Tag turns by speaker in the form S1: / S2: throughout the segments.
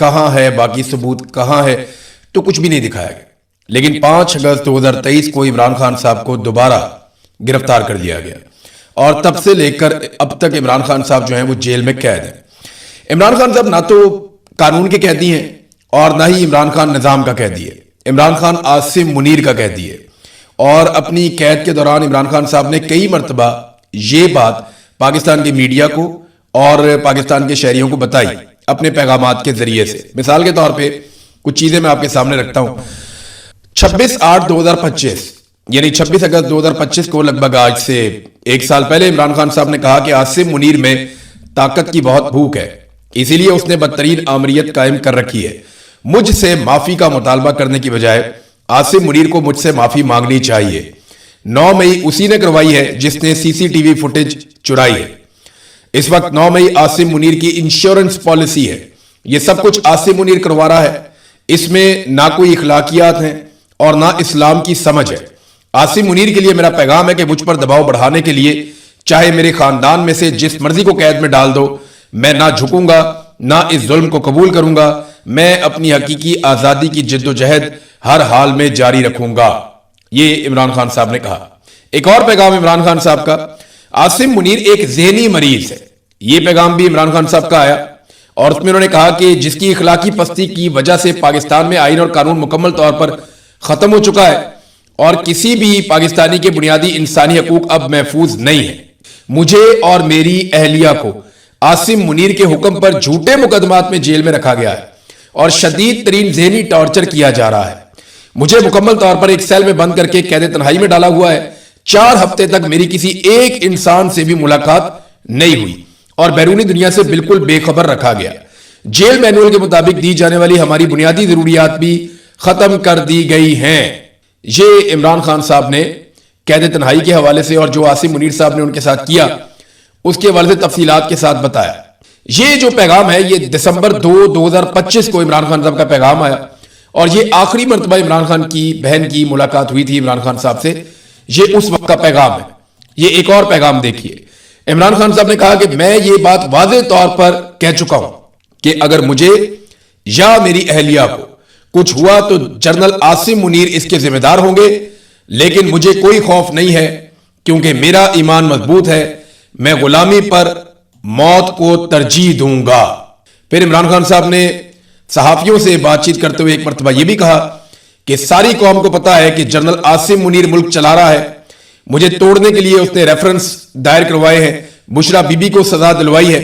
S1: کہاں ہے باقی ثبوت کہاں ہے، تو کچھ بھی نہیں دکھایا گیا۔ لیکن 5 اگست 2023 کو عمران خان صاحب کو دوبارہ گرفتار کر لیا گیا، اور تب سے لے کر اب تک عمران خان صاحب جو ہیں وہ جیل میں قید ہیں۔ عمران خان صاحب نہ تو قانون کے قیدی ہیں اور نہ ہی عمران خان نظام کا قیدی ہے۔ عمران خان عاصم منیر کا قیدی ہے، اور اپنی قید کے دوران عمران خان صاحب نے کئی مرتبہ یہ بات پاکستان کے میڈیا کو اور پاکستان کے شہریوں کو بتائی اپنے پیغامات کے ذریعے سے۔ مثال کے طور پہ کچھ چیزیں میں آپ کے سامنے رکھتا ہوں۔ 26/8/2025 یعنی 26 اگست 2025 کو لگ بھگ آج سے 1 سال پہلے عمران خان صاحب نے کہا کہ عاصم منیر میں طاقت کی بہت بھوک ہے، اسی لیے اس نے بدترین آمریت قائم کر رکھی ہے۔ مجھ سے معافی کا مطالبہ کرنے کی بجائے عاصم منیر کو مجھ سے معافی مانگنی چاہیے۔ 9 مئی اسی نے کروائی ہے جس نے CCTV فوٹیج چرائی ہے۔ اس وقت 9 مئی عاصم منیر کی انشورنس پالیسی ہے۔ یہ سب کچھ عاصم منیر کروا رہا ہے۔ اس میں نہ کوئی اخلاقیات ہیں اور نہ اسلام کی سمجھ ہے۔ عاصم منیر کے لیے میرا پیغام ہے کہ مجھ پر دباؤ بڑھانے کے لیے چاہے میرے خاندان میں سے جس مرضی کو قید میں ڈال دو، میں نہ جھکوں گا، نہ اس ظلم کو قبول کروں گا۔ میں اپنی حقیقی آزادی کی جد و جہد ہر حال میں جاری رکھوں گا، یہ عمران خان صاحب نے کہا۔ ایک اور پیغام عمران خان صاحب کا، عاصم منیر ایک ذہنی مریض ہے، یہ پیغام بھی عمران خان صاحب کا آیا، اور اس میں انہوں نے کہا کہ جس کی اخلاقی پستی کی وجہ سے پاکستان میں آئین اور قانون مکمل طور پر ختم ہو چکا ہے اور کسی بھی پاکستانی کے بنیادی انسانی حقوق اب محفوظ نہیں ہے۔ مجھے اور میری اہلیہ کو عاصم منیر کے حکم پر جھوٹے مقدمات میں جیل میں رکھا گیا ہے اور شدید ترین ذہنی ٹارچر کیا جا رہا ہے۔ مجھے مکمل طور پر ایک سیل میں بند کر کے قید تنہائی میں ڈالا ہوا ہے۔ 4 ہفتے تک میری کسی ایک انسان سے بھی ملاقات نہیں ہوئی اور بیرونی دنیا سے بالکل بے خبر رکھا گیا۔ جیل مینول کے مطابق دی جانے والی ہماری بنیادی ضروریات بھی ختم کر دی گئی ہیں۔ یہ عمران خان صاحب نے قید تنہائی کے حوالے سے اور جو عاصم منیر صاحب نے ان کے ساتھ کیا اس کے حوالے سے تفصیلات کے ساتھ بتایا۔ یہ جو پیغام ہے یہ دسمبر 2 2025 کو عمران خان صاحب کا پیغام آیا، اور یہ آخری مرتبہ عمران خان کی بہن کی ملاقات ہوئی تھی عمران خان صاحب سے، یہ اس وقت کا پیغام ہے۔ یہ ایک اور پیغام دیکھیے، عمران خان صاحب نے کہا کہ میں یہ بات واضح طور پر کہہ چکا ہوں کہ اگر مجھے یا میری اہلیہ کو کچھ ہوا تو جنرل عاصم منیر اس کے ذمہ دار ہوں گے، لیکن مجھے کوئی خوف نہیں ہے کیونکہ میرا ایمان مضبوط ہے، میں غلامی پر موت کو ترجیح دوں گا۔ پھر عمران خان صاحب نے صحافیوں سے بات چیت کرتے ہوئے ایک مرتبہ یہ بھی کہا کہ ساری قوم کو پتا ہے کہ جنرل عاصم منیر ملک چلا رہا ہے، مجھے توڑنے کے لیے اس نے ریفرنس دائر کروائے ہیں، بشرا بی بی کو سزا دلوائی ہے،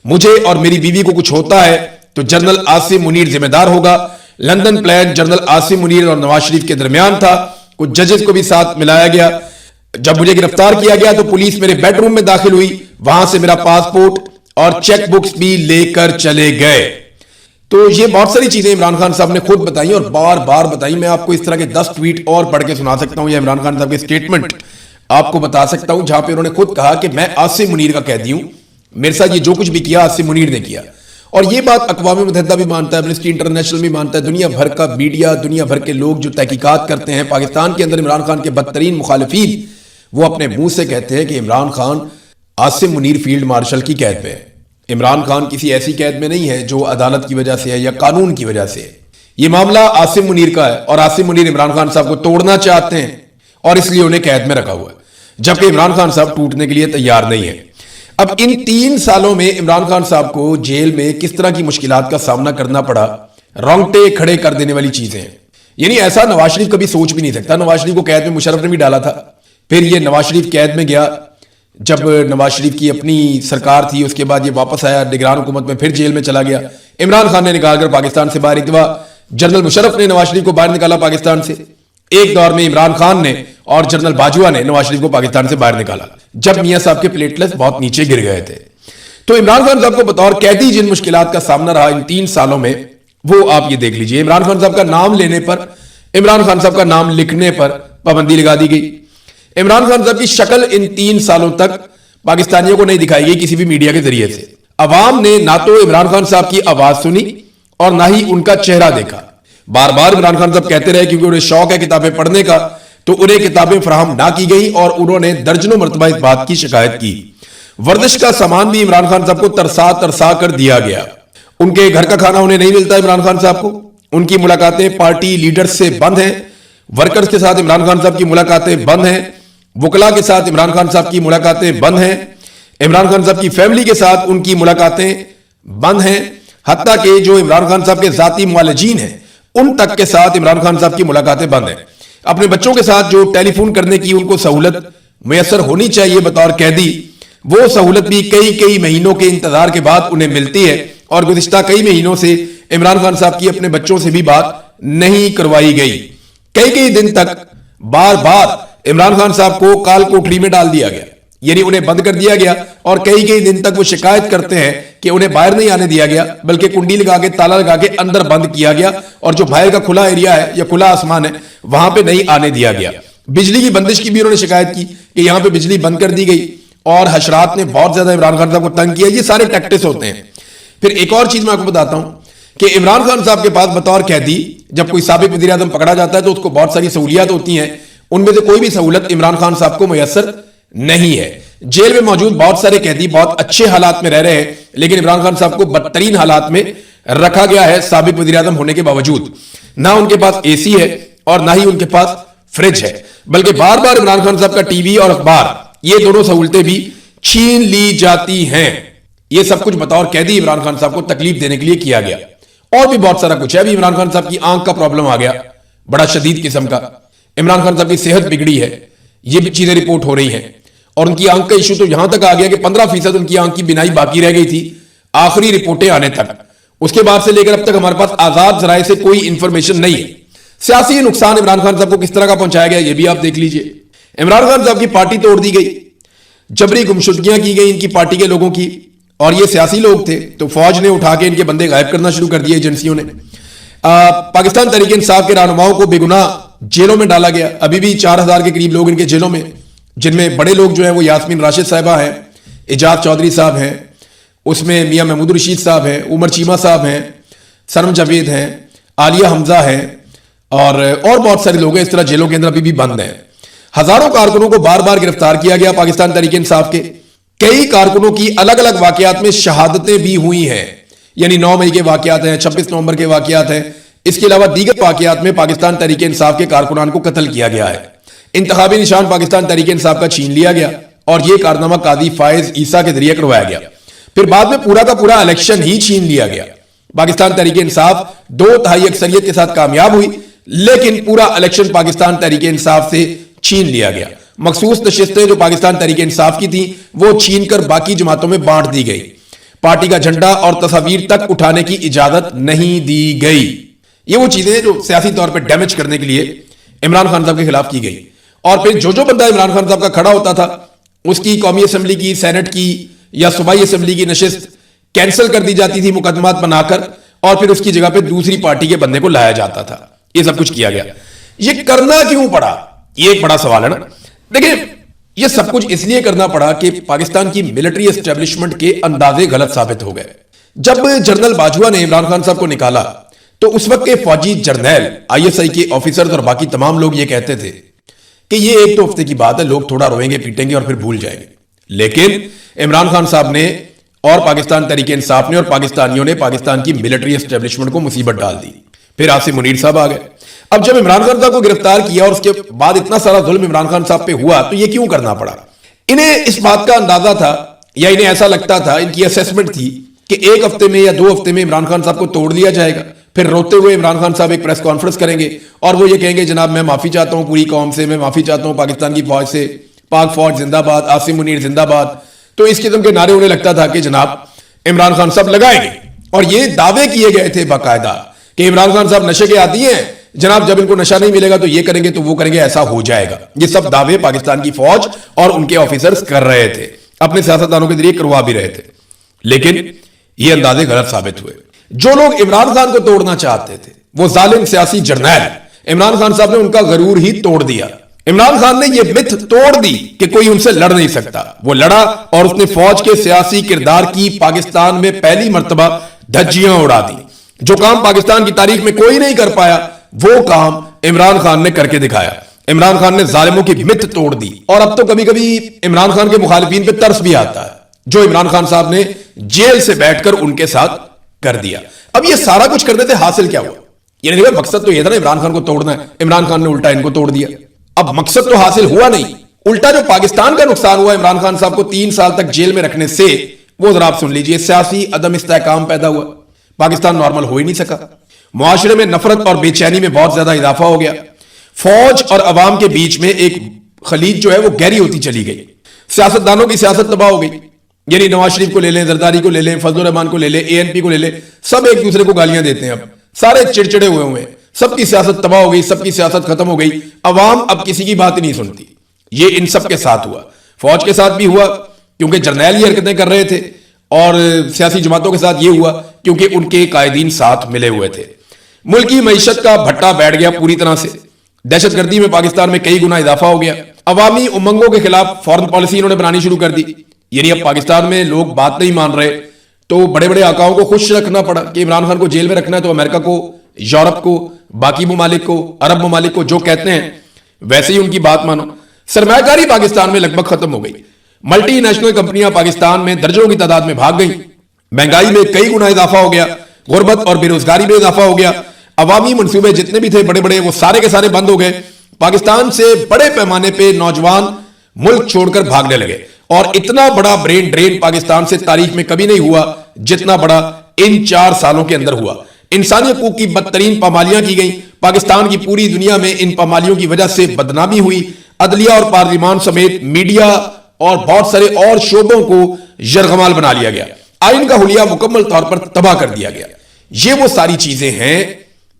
S1: مجھے اور میری بیوی کو کچھ ہوتا ہے تو جنرل عاصم منیر ذمہ دار ہوگا۔ London plan general Asim Munir اور نواز شریف کے درمیان تھا، کچھ ججز کو بھی ساتھ ملایا گیا۔ جب مجھے گرفتار کیا گیا تو پولیس میرے بیڈ روم میں داخل ہوئی، وہاں سے میرا پاسپورٹ اور چیک بکس بھی لے کر چلے گئے۔ تو یہ بہت ساری چیزیں عمران خان صاحب نے خود بتائی اور بار بار بتائی۔ میں آپ کو اس طرح کے 10 ٹویٹ اور پڑھ کے سنا سکتا ہوں، یا عمران خان صاحب کے سٹیٹمنٹ آپ کو بتا سکتا ہوں جہاں پہ انہوں نے خود کہا کہ میں عاصم منیر کا قیدی ہوں، میرے ساتھ یہ جو کچھ بھی کیا عاصم منیر نے کیا۔ اور یہ بات اقوام متحدہ بھی مانتا ہے، ایمنسٹی انٹرنیشنل بھی مانتا ہے، دنیا بھر کا میڈیا، دنیا بھر کے لوگ جو تحقیقات کرتے ہیں پاکستان کے اندر عمران خان کے بدترین مخالفین، وہ اپنے منہ سے کہتے ہیں کہ عمران خان عاصم منیر فیلڈ مارشل کی قید میں ہے۔ عمران خان کسی ایسی قید میں نہیں ہے جو عدالت کی وجہ سے ہے یا قانون کی وجہ سے ہے۔ یہ معاملہ عاصم منیر کا ہے اور عاصم منیر عمران خان صاحب کو توڑنا چاہتے ہیں اور اس لیے انہیں قید میں رکھا ہوا ہے، جبکہ عمران خان صاحب ٹوٹنے کے لیے تیار نہیں ہے۔ اب ان 3 سالوں میں عمران خان صاحب کو جیل میں کس طرح کی مشکلات کا سامنا کرنا پڑا، رونگٹے کھڑے کر دینے والی چیزیں ہیں۔ یعنی ایسا نواز شریف کبھی سوچ بھی نہیں سکتا۔ نواز شریف کو قید میں مشرف نے بھی ڈالا تھا، پھر یہ نواز شریف قید میں گیا جب نواز شریف کی اپنی سرکار تھی، اس کے بعد یہ واپس آیا نگران حکومت میں، پھر جیل میں چلا گیا۔ عمران خان نے نکال کر پاکستان سے باہر، ایک دفعہ جنرل مشرف نے نواز شریف کو باہر نکالا پاکستان سے، ایک دور میں عمران خان نے اور جنرل باجوہ نے نواز شریف کو پاکستان سے باہر نکالا جب میاں صاحب کے پلیٹلیٹس بہت نیچے گر گئے تھے۔ تو عمران خان صاحب کو بطور قیدی جن مشکلات کا سامنا رہا ان 3 سالوں میں، وہ آپ یہ دیکھ لیجئے۔ عمران خان صاحب کا نام لینے پر، عمران خان صاحب کا نام لکھنے پر پابندی لگا دی گئی۔ عمران خان صاحب کی شکل ان 3 سالوں تک پاکستانیوں کو نہیں دکھائی گئی کسی بھی میڈیا کے ذریعے سے۔ عوام نے نہ تو عمران خان صاحب کی آواز سنی اور نہ ہی ان کا چہرہ دیکھا۔ بار بار عمران خان صاحب کہتے رہے کیونکہ انہیں شوق ہے کتابیں پڑھنے کا، تو انہیں کتابیں فراہم نہ کی گئی اور انہوں نے درجنوں مرتبہ اس بات کی شکایت کی۔ ورزش کا سامان بھی عمران خان صاحب کو ترسا کر دیا گیا ان کے گھر کا کھانا انہیں نہیں ملتا عمران خان صاحب کو. ان کی ملاقاتیں پارٹی لیڈرز سے بند ہیں. ورکرز کے ساتھ عمران خان صاحب کی ملاقاتیں بند ہیں. وکلا کے ساتھ عمران خان صاحب کی ملاقاتیں بند ہیں. عمران خان صاحب کی فیملی کے ساتھ ان کی ملاقاتیں بند ہیں. حتیٰ کہ جو عمران خان صاحب کے ذاتی معالجین ہیں ان تک کے ساتھ عمران خان صاحب کی ملاقاتیں بند ہیں. اپنے بچوں کے ساتھ جو ٹیلی فون کرنے کی ان کو سہولت میسر ہونی چاہیے بطور قیدی، وہ سہولت بھی کئی مہینوں کے انتظار کے بعد انہیں ملتی ہے. اور گزشتہ کئی مہینوں سے عمران خان صاحب کی اپنے بچوں سے بھی بات نہیں کروائی گئی. کئی دن تک بار عمران خان صاحب کو کال کوٹری میں ڈال دیا گیا، یعنی انہیں بند کر دیا گیا. اور کئی دن تک وہ شکایت کرتے ہیں کہ انہیں باہر نہیں آنے دیا گیا، بلکہ کنڈی لگا کے تالا لگا کے اندر بند کیا گیا. اور جو باہر کا کھلا ایریا ہے یا کھلا آسمان ہے وہاں پہ نہیں آنے دیا گیا. بجلی کی بندش کی بھی انہوں نے شکایت کی کہ یہاں پہ بجلی بند کر دی گئی. اور حشرات نے بہت زیادہ عمران خان صاحب کو تنگ کیا. یہ سارے ٹیکٹس ہوتے ہیں. پھر ایک اور چیز میں آپ کو بتاتا ہوں کہ عمران خان صاحب کے پاس بطور قیدی جب کوئی سابق وزیر اعظم پکڑا جاتا ہے تو اس کو بہت ساری سہولیات ہوتی ہیں. ان میں سے کوئی بھی سہولت عمران خان صاحب کو میسر نہیں ہے. جیل میں موجود بہت سارے قیدی بہت اچھے حالات میں رہ رہے ہیں، لیکن عمران خان صاحب کو بدترین حالات میں رکھا گیا ہے سابق وزیر اعظم ہونے کے باوجود. نہ ان کے پاس اے سی ہے اور نہ ہی ان کے پاس فریج ہے، بلکہ بار عمران خان صاحب کا ٹی وی اور اخبار، یہ دونوں سہولتیں بھی چھین لی جاتی ہیں. یہ سب کچھ بطور قیدی عمران خان صاحب کو تکلیف دینے کے لیے کیا گیا. اور بھی بہت سارا کچھ ہے. ابھی عمران خان صاحب کی آنکھ کا پرابلم آ گیا، بڑا شدید قسم کا. عمران خان صاحب کی صحت بگڑی ہے، یہ بھی چیزیں رپورٹ ہو رہی ہیں. اور ان کی آنکھ کا ایشو تو یہاں تک آ گیا کہ 15% ان کی آنکھ کی بینائی باقی رہ گئی تھی آخری رپورٹیں آنے تک. اس کے بعد سے لے کر اب تک ہمارے پاس آزاد ذرائع سے کوئی انفارمیشن نہیں ہے. سیاسی نقصان عمران خان صاحب کو کس طرح کا پہنچایا گیا یہ بھی آپ دیکھ لیجئے. عمران خان صاحب کی پارٹی توڑ دی گئی، جبری گمشدگیاں کی گئی ان کی پارٹی کے لوگوں کی. اور یہ سیاسی لوگ تھے تو فوج نے اٹھا کے ان کے بندے غائب کرنا شروع کر دیے ایجنسیوں نے. پاکستان تحریک انصاف کے رہنماؤں کو بے گناہ جیلوں میں ڈالا گیا. ابھی بھی 4000 کے قریب لوگ ان کے جیلوں میں، جن میں بڑے لوگ جو ہیں وہ یاسمین راشد صاحبہ ہیں، اعجاز چودھری صاحب ہیں، اس میں میاں محمود رشید صاحب ہیں، عمر چیمہ صاحب ہیں، سنم جاوید ہیں، عالیہ حمزہ ہیں، اور بہت سارے لوگ ہیں اس طرح جیلوں کے اندر ابھی بھی بند ہیں. ہزاروں کارکنوں کو بار گرفتار کیا گیا پاکستان تحریک انصاف کے. کئی کارکنوں کی الگ الگ واقعات میں شہادتیں بھی ہوئی ہیں، یعنی 9 مئی کے واقعات ہیں، 26 نومبر کے واقعات ہیں. اس کے علاوہ دیگر واقعات میں پاکستان تحریک انصاف کے کارکنان کو قتل کیا گیا ہے. انتخابی نشان پاکستان تحریک انصاف کا چھین لیا گیا اور یہ کارنامہ قاضی فائز عیسیٰ کے ذریعے کروایا گیا. پھر بعد میں پورا کا پورا الیکشن ہی چھین لیا گیا. پاکستان تحریک انصاف 2/3 اکثریت کے ساتھ کامیاب ہوئی، لیکن پورا الیکشن پاکستان تحریک انصاف سے چھین لیا گیا. مخصوص نشستیں جو پاکستان تحریک انصاف کی تھیں وہ چھین کر باقی جماعتوں میں بانٹ دی گئی. پارٹی کا جھنڈا اور تصاویر تک اٹھانے کی اجازت نہیں دی گئی. یہ وہ چیزیں جو سیاسی طور پہ ڈیمیج کرنے کے لیے عمران خان صاحب کے خلاف کی گئی. اور پھر جو بندہ عمران خان صاحب کا کھڑا ہوتا تھا اس کی قومی اسمبلی کی، سینٹ کی یا صوبائی اسمبلی کی نشست کینسل کر دی جاتی تھی مقدمات بنا کر، اور پھر اس کی جگہ پہ دوسری پارٹی کے بندے کو لایا جاتا تھا. یہ سب کچھ کیا گیا. یہ کرنا کیوں پڑا؟ یہ ایک بڑا سوال ہے نا. دیکھیں، یہ سب کچھ اس لیے کرنا پڑا کہ پاکستان کی ملٹری اسٹیبلشمنٹ کے اندازے غلط ثابت ہو گئے. جب جنرل باجوہ نے عمران خان صاحب کو نکالا تو اس وقت کے فوجی جرنیل، ISI کے آفیسرز اور باقی تمام لوگ یہ کہتے تھے کہ یہ 1-2 ہفتے کی بات ہے، لوگ تھوڑا روئیں گے پیٹیں گے اور پھر بھول جائیں گے. لیکن عمران خان صاحب نے اور پاکستان تحریک انصاف نے اور پاکستانیوں نے پاکستان کی ملٹری اسٹیبلشمنٹ کو مصیبت ڈال دی. پھر عاصم منیر صاحب آ گئے. اب جب عمران خان صاحب کو گرفتار کیا اور اس کے بعد اتنا سارا ظلم عمران خان صاحب پہ ہوا تو یہ کیوں کرنا پڑا؟ انہیں اس بات کا اندازہ تھا یا انہیں ایسا لگتا تھا، ان کی اسیسمنٹ تھی کہ 1 ہفتے میں یا 2 ہفتے میں عمران خان صاحب کو توڑ دیا جائے گا. پھر روتے ہوئے عمران خان صاحب ایک پریس کانفرنس کریں گے اور وہ یہ کہیں گے جناب میں معافی چاہتا ہوں پوری قوم سے، میں معافی چاہتا ہوں پاکستان کی فوج سے، پاک فوج زندہ باد، عاصم منیر زندہ باد. تو اس قسم کے نعرے انہیں لگتا تھا کہ جناب عمران خان صاحب لگائیں گے. اور یہ دعوے کیے گئے تھے باقاعدہ کہ عمران خان صاحب نشے کے عادی ہیں جناب، جب ان کو نشہ نہیں ملے گا تو یہ کریں گے تو وہ کریں گے، ایسا ہو جائے گا. یہ سب دعوے پاکستان کی فوج اور ان کے آفیسرز کر رہے تھے، اپنے سیاستدانوں کے ذریعے کروا بھی رہے تھے. لیکن یہ اندازے غلط ثابت ہوئے. جو لوگ عمران خان کو توڑنا چاہتے تھے وہ ظالم سیاسی جرنیل عمران خان صاحب نے ان کا غرور ہی توڑ دیا. عمران خان نے یہ مت توڑ دی کہ کوئی ان سے لڑ نہیں سکتا. وہ لڑا اور اس نے فوج کے سیاسی کردار کی پاکستان میں پہلی مرتبہ دھجیاں اڑا دی. جو کام پاکستان کی تاریخ میں کوئی نہیں کر پایا وہ کام عمران خان نے کر کے دکھایا. عمران خان نے ظالموں کی مت توڑ دی. اور اب تو کبھی کبھی عمران خان کے مخالفین پہ ترس بھی آتا ہے جو عمران خان صاحب نے جیل سے بیٹھ کر ان کے ساتھ کر دیا. اب یہ سارا کچھ کرنے سے حاصل کیا ہوا؟ یعنی مقصد تو یہ تھا نا عمران خان کو توڑنا ہے، عمران خان نے الٹا ان کو توڑ دیا. اب مقصد تو حاصل ہوا نہیں، الٹا جو پاکستان کا نقصان ہوا عمران خان صاحب کو 3 سال تک جیل میں رکھنے سے، وہ ذرا آپ سن لیجئے. سیاسی عدم استحکام پیدا ہوا، پاکستان نارمل ہو ہی نہیں سکا، معاشرے میں نفرت اور بے چینی میں بہت زیادہ اضافہ ہو گیا، فوج اور عوام کے بیچ میں ایک خلیج جو ہے وہ گہری ہوتی چلی گئی، سیاستدانوں کی سیاست تباہ ہو گئی. یعنی نواز شریف کو لے لیں، زرداری کو لے لیں، فضل الرحمان کو لے لیں، اے این پی کو لے لیں، سب ایک دوسرے کو گالیاں دیتے ہیں. اب سارے چڑچڑے ہوئے ہیں، سب کی سیاست تباہ ہو گئی، سب کی سیاست ختم ہو گئی، عوام اب کسی کی بات ہی نہیں سنتی. یہ ان سب کے ساتھ ہوا، فوج کے ساتھ بھی ہوا کیونکہ جرنیل یہ حرکتیں کر رہے تھے، اور سیاسی جماعتوں کے ساتھ یہ ہوا کیونکہ ان کے قائدین ساتھ ملے ہوئے تھے. ملکی معیشت کا بھٹا بیٹھ گیا پوری طرح سے، دہشت گردی میں پاکستان میں کئی گنا اضافہ ہو گیا، عوامی امنگوں کے خلاف فورن پالیسی انہوں نے بنانی شروع کر دی. یعنی اب پاکستان میں لوگ بات نہیں مان رہے تو بڑے بڑے آقاؤں کو خوش رکھنا پڑا کہ عمران خان کو جیل میں رکھنا ہے تو امریکہ کو، یورپ کو، باقی ممالک کو، عرب ممالک کو جو کہتے ہیں ویسے ہی ان کی بات مانو. سرمایہ کاری پاکستان میں لگ بھگ ختم ہو گئی، ملٹی نیشنل کمپنیاں پاکستان میں درجنوں کی تعداد میں بھاگ گئیں، مہنگائی میں کئی گنا اضافہ ہو گیا، غربت اور بے روزگاری میں اضافہ ہو گیا، عوامی منصوبے جتنے بھی تھے بڑے بڑے وہ سارے کے سارے بند ہو گئے. پاکستان سے بڑے پیمانے پہ نوجوان ملک چھوڑ کر بھاگنے لگے، اور اتنا بڑا برین ڈرین پاکستان سے تاریخ میں کبھی نہیں ہوا جتنا بڑا ان 4 سالوں کے اندر ہوا. انسانی حقوق کی بدترین پامالیاں کی گئیں، پاکستان کی پوری دنیا میں ان پامالیوں کی وجہ سے بدنامی ہوئی، عدلیہ اور پارلیمان سمیت میڈیا اور بہت سارے اور شعبوں کو یرغمال بنا لیا گیا، آئین کا حلیہ مکمل طور پر تباہ کر دیا گیا. یہ وہ ساری چیزیں ہیں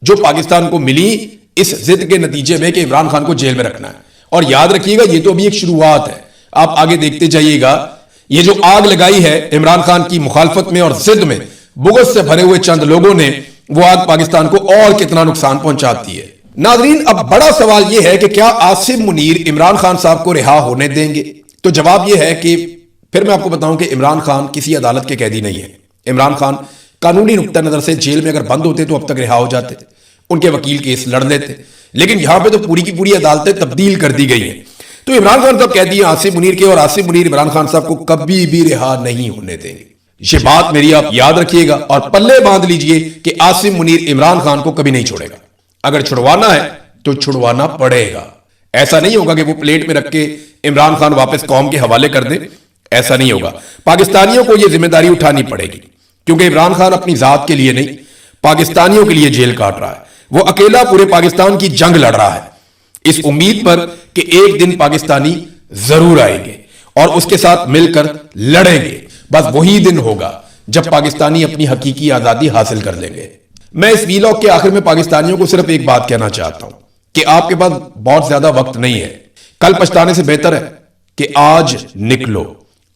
S1: جو پاکستان کو ملی اس ضد کے نتیجے میں کہ عمران خان کو جیل میں رکھنا ہے. اور یاد رکھیے گا یہ تو ابھی ایک شروعات ہے، آپ آگے دیکھتے جائیے گا. یہ جو آگ لگائی ہے عمران خان کی مخالفت میں اور ضد میں بغض سے بھرے ہوئے چند لوگوں نے، وہ آگ پاکستان کو اور کتنا نقصان پہنچاتی ہے. ناظرین، اب بڑا سوال یہ ہے کہ کیا عاصم منیر عمران خان صاحب کو رہا ہونے دیں گے؟ تو جواب یہ ہے کہ پھر میں آپ کو بتاؤں کہ عمران خان کسی عدالت کے قیدی نہیں ہے. عمران خان قانونی نقطہ نظر سے جیل میں اگر بند ہوتے تو اب تک رہا ہو جاتے، ان کے وکیل کیس لڑ لیتے، لیکن یہاں پہ تو پوری کی پوری عدالتیں تبدیل کر دی گئی ہیں. تو عمران خان صاحب قیدی ہیں عاصم منیر کے، اور عاصم منیر عمران خان صاحب کو کبھی بھی رہا نہیں ہونے دیں گے. یہ بات میری آپ یاد رکھیے گا اور پلے باندھ لیجئے کہ عاصم منیر عمران خان کو کبھی نہیں چھوڑے گا. اگر چھڑوانا ہے تو چھڑوانا پڑے گا. ایسا نہیں ہوگا کہ وہ پلیٹ میں رکھ کے عمران خان واپس قوم کے حوالے کر دیں، ایسا نہیں ہوگا. پاکستانیوں کو یہ ذمہ داری اٹھانی پڑے گی، کیونکہ عمران خان اپنی ذات کے لیے نہیں، پاکستانیوں کے لیے جیل کاٹ رہا ہے. وہ اکیلا پورے پاکستان کی جنگ لڑ رہا ہے، اس امید پر کہ ایک دن پاکستانی ضرور آئیں گے اور اس کے ساتھ مل کر لڑیں گے. بس وہی دن ہوگا جب پاکستانی اپنی حقیقی آزادی حاصل کر لیں گے. میں اس ویلاگ کے آخر میں پاکستانیوں کو صرف ایک بات کہنا چاہتا ہوں کہ آپ کے پاس بہت زیادہ وقت نہیں ہے. کل پچھتانے سے بہتر ہے کہ آج نکلو،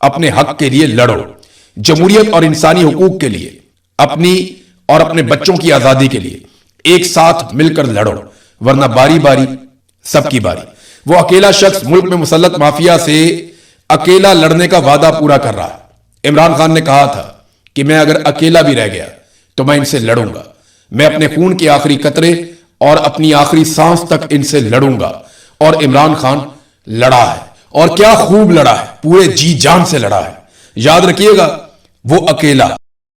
S1: اپنے حق کے لیے لڑو، جمہوریت اور انسانی حقوق کے لیے، اپنی اور اپنے بچوں کی آزادی کے لیے ایک ساتھ مل کر لڑو، ورنہ باری باری سب کی باری. وہ اکیلا شخص ملک میں مسلط مافیا سے اکیلا لڑنے کا وعدہ پورا کر رہا ہے. عمران خان نے کہا تھا کہ میں اگر اکیلا بھی رہ گیا تو میں ان سے لڑوں گا، میں اپنے خون کے آخری قطرے اور اپنی آخری سانس تک ان سے لڑوں گا. اور عمران خان لڑا ہے، اور کیا خوب لڑا ہے، پورے جی جان سے لڑا ہے. یاد رکھیے گا وہ اکیلا